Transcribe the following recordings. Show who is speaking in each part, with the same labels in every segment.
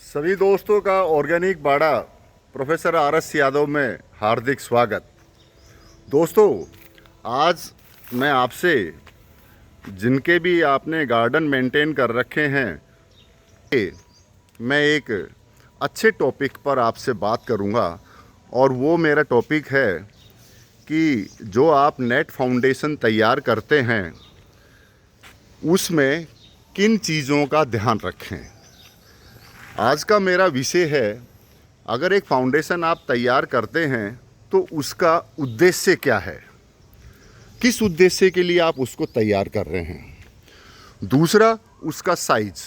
Speaker 1: सभी दोस्तों का ऑर्गेनिक बाड़ा प्रोफेसर RS यादव में हार्दिक स्वागत। दोस्तों, आज मैं आपसे जिनके भी आपने गार्डन मेंटेन कर रखे हैं, मैं एक अच्छे टॉपिक पर आपसे बात करूंगा। और वो मेरा टॉपिक है कि जो आप नेट फाउंडेशन तैयार करते हैं उसमें किन चीज़ों का ध्यान रखें। आज का मेरा विषय है, अगर एक फाउंडेशन आप तैयार करते हैं तो उसका उद्देश्य क्या है, किस उद्देश्य के लिए आप उसको तैयार कर रहे हैं। दूसरा, उसका साइज।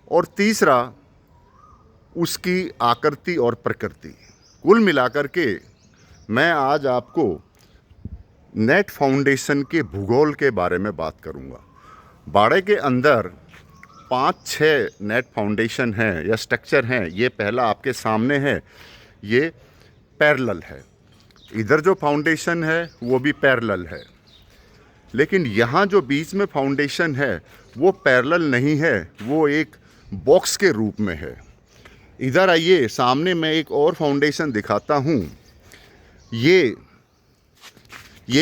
Speaker 1: और तीसरा, उसकी आकृति और प्रकृति। कुल मिलाकर के मैं आज आपको नेट फाउंडेशन के भूगोल के बारे में बात करूंगा। बाड़े के अंदर 5-6 नेट फाउंडेशन हैं या स्ट्रक्चर हैं। ये पहला आपके सामने है, ये पैरेलल है। इधर जो फाउंडेशन है वो भी पैरेलल है, लेकिन यहाँ जो बीच में फाउंडेशन है वो पैरेलल नहीं है, वो एक बॉक्स के रूप में है। इधर आइए, सामने मैं एक और फाउंडेशन दिखाता हूँ। ये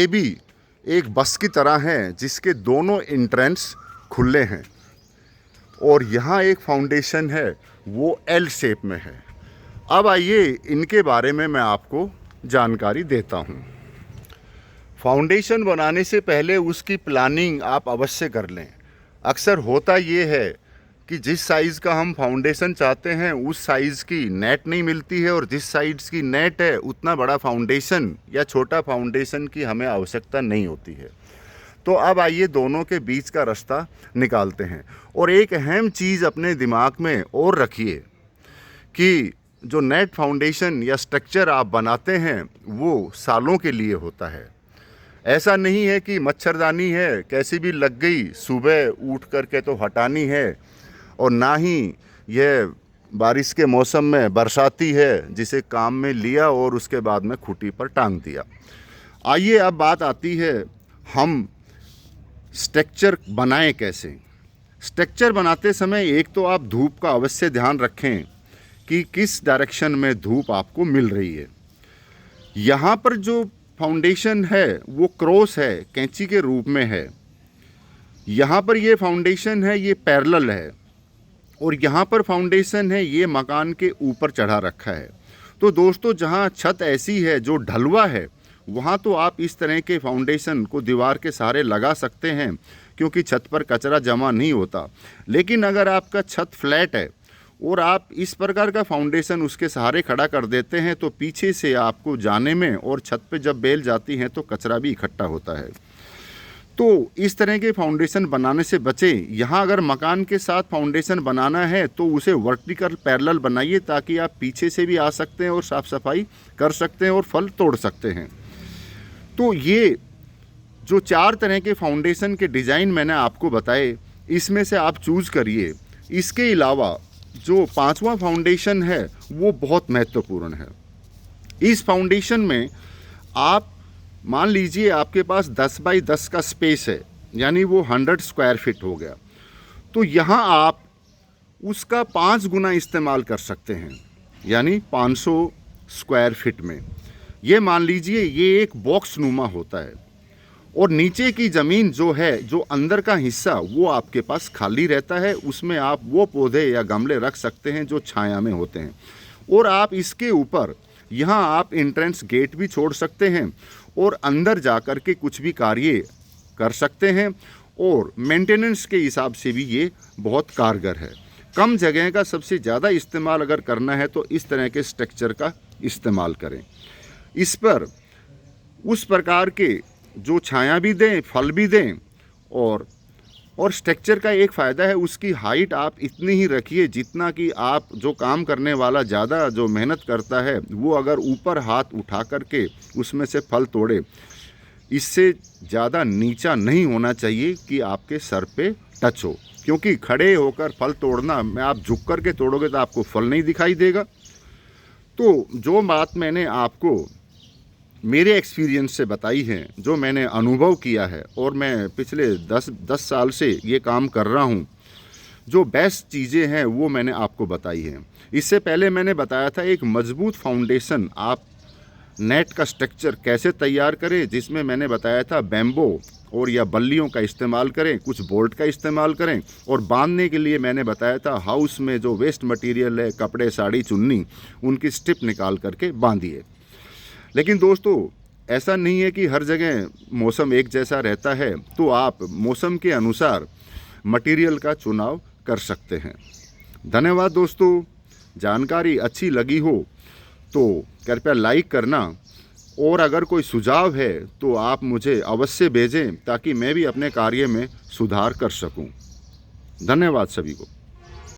Speaker 1: भी एक बस की तरह है जिसके दोनों एंट्रेंस खुले हैं। और यहाँ एक फाउंडेशन है, वो एल शेप में है। अब आइए इनके बारे में मैं आपको जानकारी देता हूँ। फाउंडेशन बनाने से पहले उसकी प्लानिंग आप अवश्य कर लें। अक्सर होता ये है कि जिस साइज़ का हम फाउंडेशन चाहते हैं उस साइज़ की नेट नहीं मिलती है, और जिस साइज़ की नेट है उतना बड़ा फाउंडेशन या छोटा फाउंडेशन की हमें आवश्यकता नहीं होती है। तो अब आइए दोनों के बीच का रास्ता निकालते हैं। और एक अहम चीज़ अपने दिमाग में और रखिए कि जो नेट फाउंडेशन या स्ट्रक्चर आप बनाते हैं वो सालों के लिए होता है। ऐसा नहीं है कि मच्छरदानी है, कैसी भी लग गई सुबह उठ करके तो हटानी है, और ना ही यह बारिश के मौसम में बरसाती है जिसे काम में लिया और उसके बाद में खूंटी पर टांग दिया। आइए अब बात आती है, हम स्ट्रक्चर बनाएं कैसे। स्ट्रक्चर बनाते समय एक तो आप धूप का अवश्य ध्यान रखें कि किस डायरेक्शन में धूप आपको मिल रही है। यहाँ पर जो फाउंडेशन है वो क्रॉस है, कैंची के रूप में है। यहाँ पर ये फाउंडेशन है, ये पैरेलल है। और यहाँ पर फाउंडेशन है, ये मकान के ऊपर चढ़ा रखा है। तो दोस्तों, जहाँ छत ऐसी है जो ढलवा है, वहाँ तो आप इस तरह के फाउंडेशन को दीवार के सहारे लगा सकते हैं, क्योंकि छत पर कचरा जमा नहीं होता। लेकिन अगर आपका छत फ्लैट है और आप इस प्रकार का फाउंडेशन उसके सहारे खड़ा कर देते हैं तो पीछे से आपको जाने में और छत पे जब बेल जाती हैं तो कचरा भी इकट्ठा होता है। तो इस तरह के फाउंडेशन बनाने से बचें। यहाँ अगर मकान के साथ फाउंडेशन बनाना है तो उसे वर्टिकल पैरेलल बनाइए, ताकि आप पीछे से भी आ सकते हैं और साफ़ सफाई कर सकते हैं और फल तोड़ सकते हैं। तो ये जो 4 तरह के फाउंडेशन के डिज़ाइन मैंने आपको बताए, इसमें से आप चूज़ करिए। इसके अलावा जो 5वां फाउंडेशन है वो बहुत महत्वपूर्ण है। इस फाउंडेशन में आप मान लीजिए आपके पास 10 बाई 10 का स्पेस है, यानी वो 100 स्क्वायर फीट हो गया। तो यहाँ आप उसका 5 गुना इस्तेमाल कर सकते हैं, यानी 500 स्क्वायर फीट में। ये मान लीजिए ये एक बॉक्स नुमा होता है, और नीचे की ज़मीन जो है, जो अंदर का हिस्सा, वो आपके पास खाली रहता है। उसमें आप वो पौधे या गमले रख सकते हैं जो छाया में होते हैं। और आप इसके ऊपर यहाँ आप एंट्रेंस गेट भी छोड़ सकते हैं और अंदर जा कर के कुछ भी कार्य कर सकते हैं। और मेंटेनेंस के हिसाब से भी ये बहुत कारगर है। कम जगह का सबसे ज़्यादा इस्तेमाल अगर करना है तो इस तरह के स्ट्रक्चर का इस्तेमाल करें। इस पर उस प्रकार के जो छाया भी दें, फल भी दें। और स्ट्रक्चर का एक फ़ायदा है, उसकी हाइट आप इतनी ही रखिए जितना कि आप जो काम करने वाला ज़्यादा जो मेहनत करता है वो अगर ऊपर हाथ उठा करके उसमें से फल तोड़े, इससे ज़्यादा नीचा नहीं होना चाहिए कि आपके सर पे टच हो। क्योंकि खड़े होकर फल तोड़ना में आप झुक कर के तोड़ोगे तो आपको फल नहीं दिखाई देगा। तो जो बात मैंने आपको मेरे एक्सपीरियंस से बताई है, जो मैंने अनुभव किया है, और मैं पिछले 10 साल से ये काम कर रहा हूँ, जो बेस्ट चीज़ें हैं वो मैंने आपको बताई हैं। इससे पहले मैंने बताया था एक मज़बूत फाउंडेशन आप नेट का स्ट्रक्चर कैसे तैयार करें, जिसमें मैंने बताया था बैम्बो और या बल्लियों का इस्तेमाल करें, कुछ बोल्ट का इस्तेमाल करें, और बांधने के लिए मैंने बताया था हाउस में जो वेस्ट मटेरियल है, कपड़े, साड़ी, चुन्नी, उनकी स्ट्रिप निकाल करके बांधिए। लेकिन दोस्तों ऐसा नहीं है कि हर जगह मौसम एक जैसा रहता है, तो आप मौसम के अनुसार मटेरियल का चुनाव कर सकते हैं। धन्यवाद दोस्तों। जानकारी अच्छी लगी हो तो कृपया लाइक करना, और अगर कोई सुझाव है तो आप मुझे अवश्य भेजें ताकि मैं भी अपने कार्य में सुधार कर सकूं। धन्यवाद सभी को।